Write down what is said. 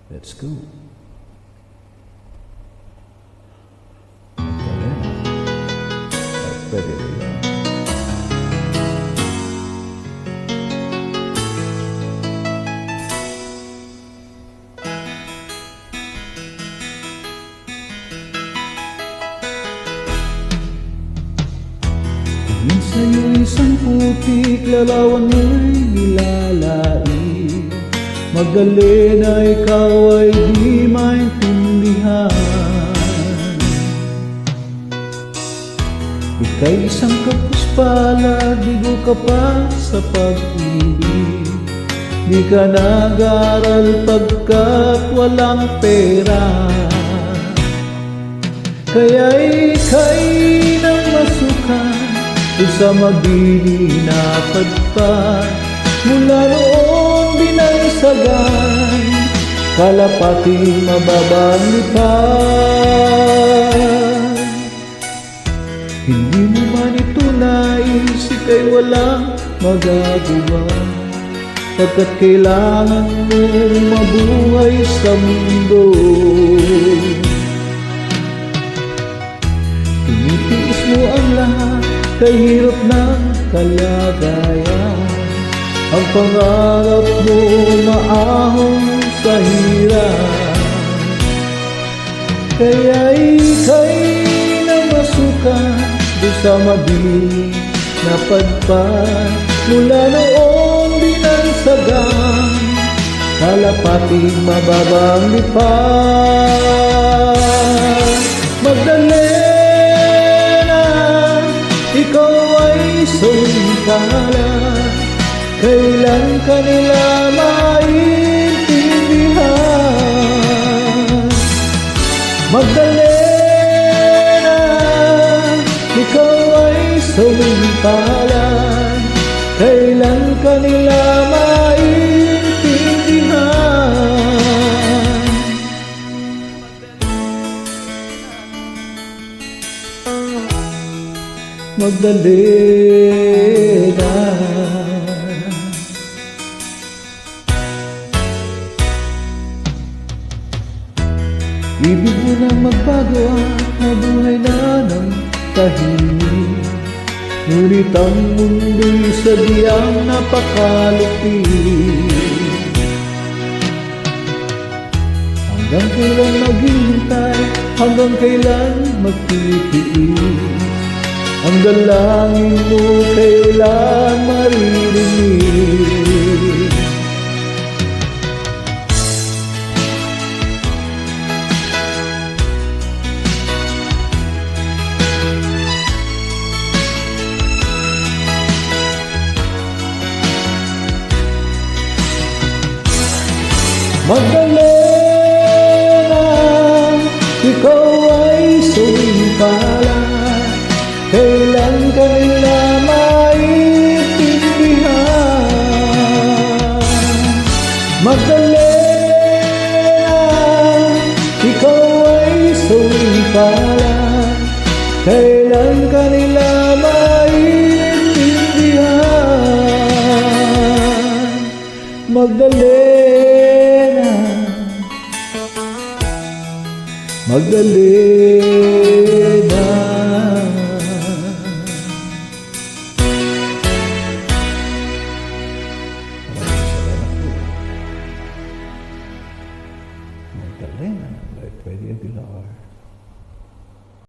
Let's go. Pwede rin yan. Tingin sa'yo isang putik, larawan mo'y nilalait. Magdalena, ikaw ay di maintindihan. Ika'y isang kapuspalad, bigo ka pa sa pag-ibig. Di ka nag-aral pagkat walang pera. Kaya'y ika'y nang masukan kung sa mabini na padpad. Mula noon binaysagan, kalapating mababang lipad. Hindi mo man ito nais, ika'y walang magagawa, pagkat kailangan mo mabuhay sa mundo. Tinitiis mo ang lahat, kahirap ng kalagayan. Ang pangarap mo maahon sa hirap. Kaya'y ika'y namasukan doon sa mabiling na padpad. Mula noon binansagan, kalapating mababang lipad. Magdalena, ikaw ay sumikalan. Kailan ka nila maintindihan? Magdalena, ikaw ay sumimpalan. Kailan ka nila maintindihan? Magdalena, ibig mo na magbago at mabuhay na ng tahimik. Ngunit ang mundo'y sadyang napakalupit. Hanggang kailan maghihintay, hanggang kailan magtitiis? Ang dalangin mo kailan maririnig? Magdalena, ikaw ay sumimpalan. Kailan ka nila maintindihan? Magdalena, ikaw ay sumimpalan. Kailan ka nila maintindihan? Magdalena, Magdalena. Magdalena, by Freddie Aguilar.